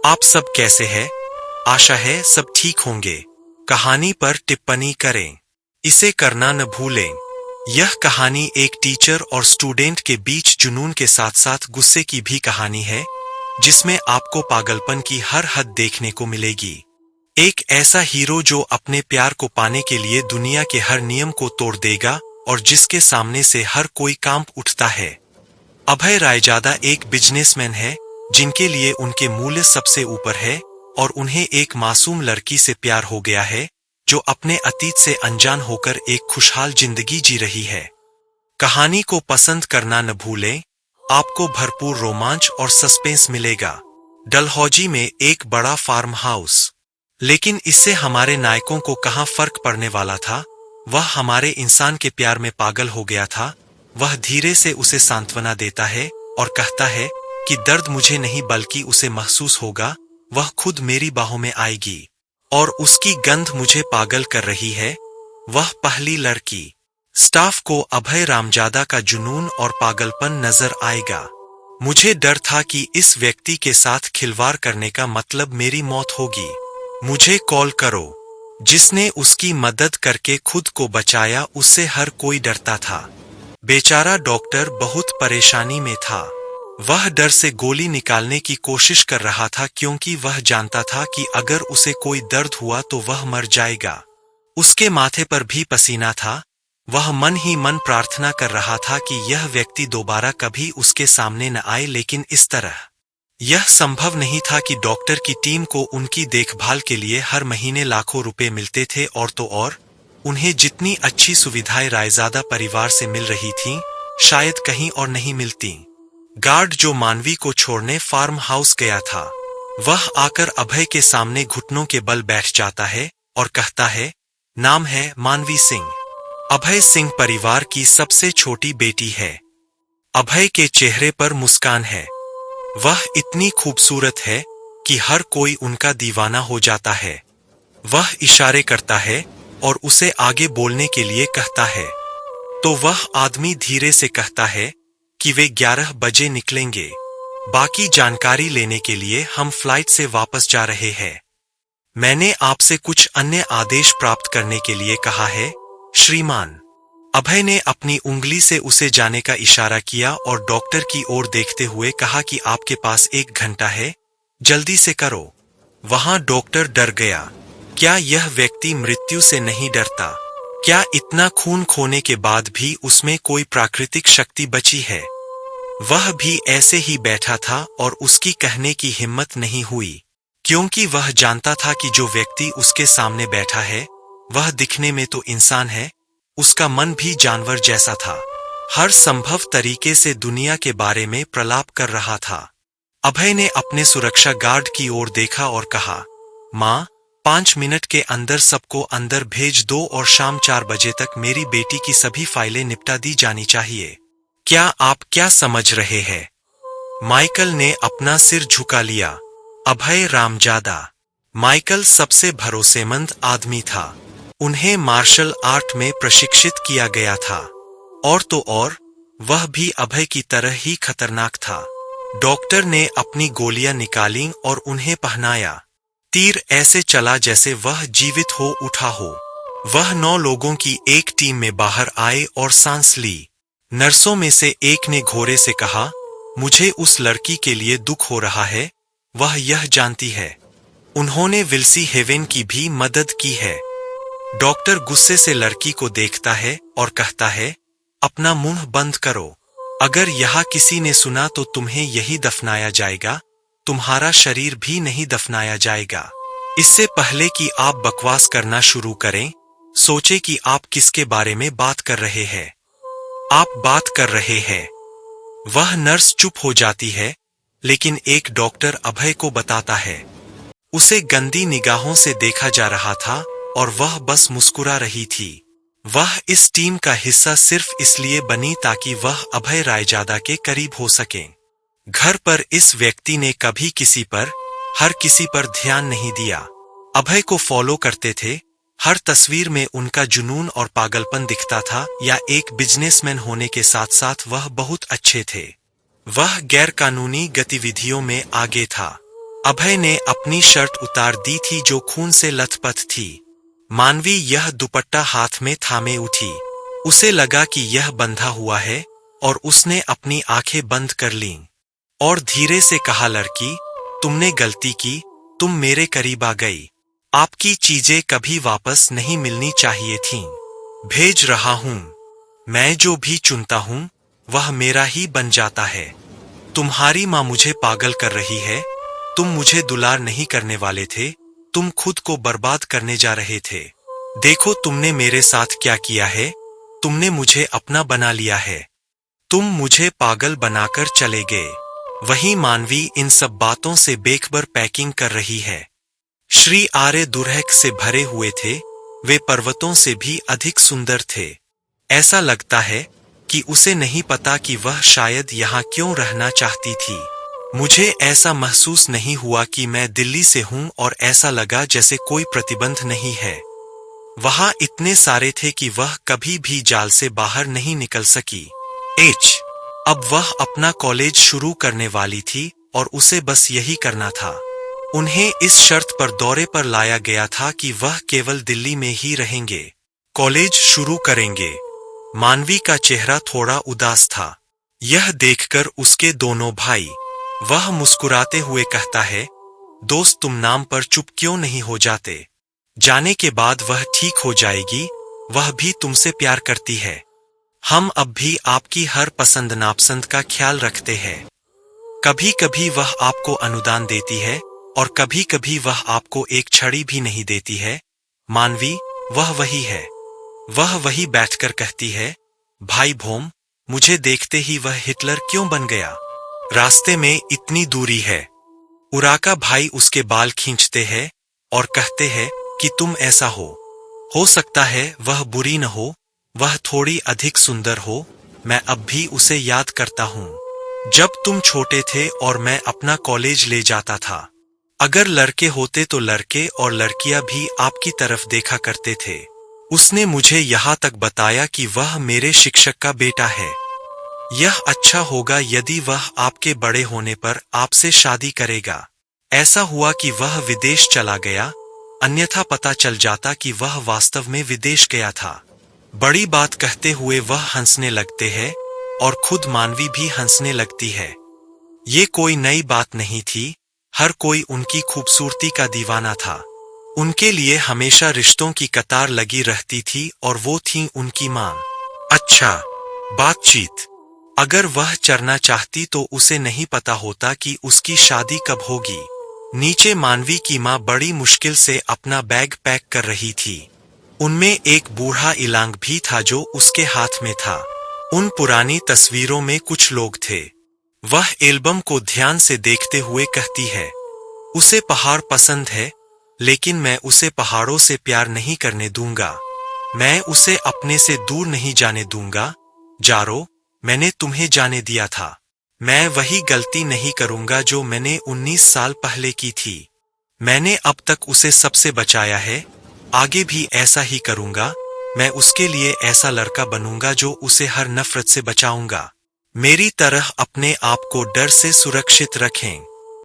आप सब कैसे हैं? आशा है सब ठीक होंगे। कहानी पर टिप्पणी करें। इसे करना न भूलें। यह कहानी एक टीचर और स्टूडेंट के बीच जुनून के साथ साथ गुस्से की भी कहानी है, जिसमें आपको पागलपन की हर हद देखने को मिलेगी। एक ऐसा हीरो जो अपने प्यार को पाने के लिए दुनिया के हर नियम को तोड़ देगा और जिसके सामने से हर कोई कांप उठता है। अभय रायजादा एक बिजनेसमैन है, जिनके लिए उनके मूल्य सबसे ऊपर है और उन्हें एक मासूम लड़की से प्यार हो गया है, जो अपने अतीत से अनजान होकर एक खुशहाल जिंदगी जी रही है। कहानी को पसंद करना न भूलें। आपको भरपूर रोमांच और सस्पेंस मिलेगा। डलहौजी में एक बड़ा फार्म हाउस। लेकिन इससे हमारे नायकों को कहाँ फर्क पड़ने वाला था। वह हमारे इंसान के प्यार में पागल हो गया था। वह धीरे से उसे सांत्वना देता है और कहता है कि दर्द मुझे नहीं बल्कि उसे महसूस होगा। वह खुद मेरी बाहों में आएगी और उसकी गंध मुझे पागल कर रही है। वह पहली लड़की। स्टाफ को अभय रामजादा का जुनून और पागलपन नजर आएगा। मुझे डर था कि इस व्यक्ति के साथ खिलवाड़ करने का मतलब मेरी मौत होगी। मुझे कॉल करो। जिसने उसकी मदद करके खुद को बचाया, उससे हर कोई डरता था। बेचारा डॉक्टर बहुत परेशानी में था। वह डर से गोली निकालने की कोशिश कर रहा था, क्योंकि वह जानता था कि अगर उसे कोई दर्द हुआ तो वह मर जाएगा। उसके माथे पर भी पसीना था। वह मन ही मन प्रार्थना कर रहा था कि यह व्यक्ति दोबारा कभी उसके सामने न आए, लेकिन इस तरह यह संभव नहीं था कि डॉक्टर की टीम को उनकी देखभाल के लिए हर महीने लाखों रुपए मिलते थे, और तो और उन्हें जितनी अच्छी सुविधाएं रायजादा परिवार से मिल रही थीं, शायद कहीं और नहीं मिलती। गार्ड जो मानवी को छोड़ने फार्म हाउस गया था, वह आकर अभय के सामने घुटनों के बल बैठ जाता है और कहता है, नाम है मानवी सिंह। अभय सिंह परिवार की सबसे छोटी बेटी है। अभय के चेहरे पर मुस्कान है। वह इतनी खूबसूरत है कि हर कोई उनका दीवाना हो जाता है। वह इशारे करता है और उसे आगे बोलने के लिए कहता है, तो वह आदमी धीरे से कहता है कि वे 11 बजे निकलेंगे। बाकी जानकारी लेने के लिए हम फ्लाइट से वापस जा रहे हैं। मैंने आपसे कुछ अन्य आदेश प्राप्त करने के लिए कहा है, श्रीमान। अभय ने अपनी उंगली से उसे जाने का इशारा किया और डॉक्टर की ओर देखते हुए कहा कि आपके पास 1 घंटा है, जल्दी से करो। वहां डॉक्टर डर गया। क्या यह व्यक्ति मृत्यु से नहीं डरता? क्या इतना खून खोने के बाद भी उसमें कोई प्राकृतिक शक्ति बची है? वह भी ऐसे ही बैठा था और उसकी कहने की हिम्मत नहीं हुई, क्योंकि वह जानता था कि जो व्यक्ति उसके सामने बैठा है, वह दिखने में तो इंसान है, उसका मन भी जानवर जैसा था। हर संभव तरीके से दुनिया के बारे में प्रलाप कर रहा था। अभय ने अपने सुरक्षा गार्ड की ओर देखा और कहा, माँ, 5 मिनट के अंदर सबको अंदर भेज दो और शाम 4 बजे तक मेरी बेटी की सभी फाइलें निपटा दी जानी चाहिए। क्या आप क्या समझ रहे हैं? माइकल ने अपना सिर झुका लिया। अभय रामजादा। माइकल सबसे भरोसेमंद आदमी था। उन्हें मार्शल आर्ट में प्रशिक्षित किया गया था, और तो और वह भी अभय की तरह ही खतरनाक था। डॉक्टर ने अपनी गोलियां निकालीं और उन्हें पहनाया। तीर ऐसे चला जैसे वह जीवित हो उठा हो। वह 9 लोगों की एक टीम में बाहर आए और सांस ली। नर्सों में से एक ने घोड़े से कहा, मुझे उस लड़की के लिए दुख हो रहा है, वह यह जानती है। उन्होंने विल्सी हेवेन की भी मदद की है। डॉक्टर गुस्से से लड़की को देखता है और कहता है, अपना मुंह बंद करो। अगर यहाँ किसी ने सुना तो तुम्हें यही दफनाया जाएगा, तुम्हारा शरीर भी नहीं दफनाया जाएगा। इससे पहले कि आप बकवास करना शुरू करें, सोचे कि आप किसके बारे में बात कर रहे हैं। आप बात कर रहे हैं। वह नर्स चुप हो जाती है, लेकिन एक डॉक्टर अभय को बताता है। उसे गंदी निगाहों से देखा जा रहा था और वह बस मुस्कुरा रही थी। वह इस टीम का हिस्सा सिर्फ इसलिए बनी ताकि वह अभय रायजादा के करीब हो सके। घर पर इस व्यक्ति ने कभी हर किसी पर ध्यान नहीं दिया। अभय को फॉलो करते थे। हर तस्वीर में उनका जुनून और पागलपन दिखता था। या एक बिजनेसमैन होने के साथ साथ वह बहुत अच्छे थे। वह गैरकानूनी गतिविधियों में आगे था। अभय ने अपनी शर्ट उतार दी थी जो खून से लथपथ थी। मानवी यह दुपट्टा हाथ में थामे उठी। उसे लगा कि यह बंधा हुआ है और उसने अपनी आंखें बंद कर लीं और धीरे से कहा, लड़की, तुमने गलती की, तुम मेरे करीब आ गई। आपकी चीजें कभी वापस नहीं मिलनी चाहिए थीं। भेज रहा हूं। मैं जो भी चुनता हूं वह मेरा ही बन जाता है। तुम्हारी माँ मुझे पागल कर रही है। तुम मुझे दुलार नहीं करने वाले थे, तुम खुद को बर्बाद करने जा रहे थे। देखो तुमने मेरे साथ क्या किया है, तुमने मुझे अपना बना लिया है। तुम मुझे पागल बनाकर चले गए। वहीं मानवी इन सब बातों से बेखबर पैकिंग कर रही है। श्री आर्य दुर्हक से भरे हुए थे। वे पर्वतों से भी अधिक सुंदर थे। ऐसा लगता है कि उसे नहीं पता कि वह शायद यहाँ क्यों रहना चाहती थी। मुझे ऐसा महसूस नहीं हुआ कि मैं दिल्ली से हूं और ऐसा लगा जैसे कोई प्रतिबंध नहीं है। वहां इतने सारे थे कि वह कभी भी जाल से बाहर नहीं निकल सकी। अब वह अपना कॉलेज शुरू करने वाली थी और उसे बस यही करना था। उन्हें इस शर्त पर दौरे पर लाया गया था कि वह केवल दिल्ली में ही रहेंगे, कॉलेज शुरू करेंगे। मानवी का चेहरा थोड़ा उदास था। यह देखकर उसके दोनों भाई। वह मुस्कुराते हुए कहता है, दोस्त, तुम नाम पर चुप क्यों नहीं हो जाते? जाने के बाद वह ठीक हो जाएगी। वह भी तुमसे प्यार करती है। हम अब भी आपकी हर पसंद नापसंद का ख्याल रखते हैं। कभी कभी वह आपको अनुदान देती है और कभी कभी वह आपको एक छड़ी भी नहीं देती है। मानवी, वह वही है। वह वही बैठकर कहती है, भाई भोम, मुझे देखते ही वह हिटलर क्यों बन गया? रास्ते में इतनी दूरी है। उराका भाई उसके बाल खींचते हैं और कहते हैं कि तुम ऐसा हो सकता है वह बुरी न हो, वह थोड़ी अधिक सुंदर हो। मैं अब भी उसे याद करता हूँ। जब तुम छोटे थे और मैं अपना कॉलेज ले जाता था, अगर लड़के होते तो लड़के और लड़कियां भी आपकी तरफ देखा करते थे। उसने मुझे यहाँ तक बताया कि वह मेरे शिक्षक का बेटा है। यह अच्छा होगा यदि वह आपके बड़े होने पर आपसे शादी करेगा। ऐसा हुआ कि वह विदेश चला गया, अन्यथा पता चल जाता कि वह वास्तव में विदेश गया था। बड़ी बात कहते हुए वह हंसने लगते हैं और खुद मानवी भी हंसने लगती है। ये कोई नई बात नहीं थी। हर कोई उनकी खूबसूरती का दीवाना था। उनके लिए हमेशा रिश्तों की कतार लगी रहती थी और वो थी उनकी मां। अच्छा, बातचीत। अगर वह चरना चाहती तो उसे नहीं पता होता कि उसकी शादी कब होगी। नीचे मानवी की मां बड़ी मुश्किल से अपना बैग पैक कर रही थी। उनमें एक बूढ़ा इलांग भी था जो उसके हाथ में था। उन पुरानी तस्वीरों में कुछ लोग थे। वह एल्बम को ध्यान से देखते हुए कहती है, उसे पहाड़ पसंद है, लेकिन मैं उसे पहाड़ों से प्यार नहीं करने दूंगा। मैं उसे अपने से दूर नहीं जाने दूंगा। जारो, मैंने तुम्हें जाने दिया था। मैं वही गलती नहीं करूंगा जो मैंने 19 साल पहले की थी। मैंने अब तक उसे सबसे बचाया है, आगे भी ऐसा ही करूंगा। मैं उसके लिए ऐसा लड़का बनूंगा जो उसे हर नफरत से बचाऊंगा। मेरी तरह अपने आप को डर से सुरक्षित रखें।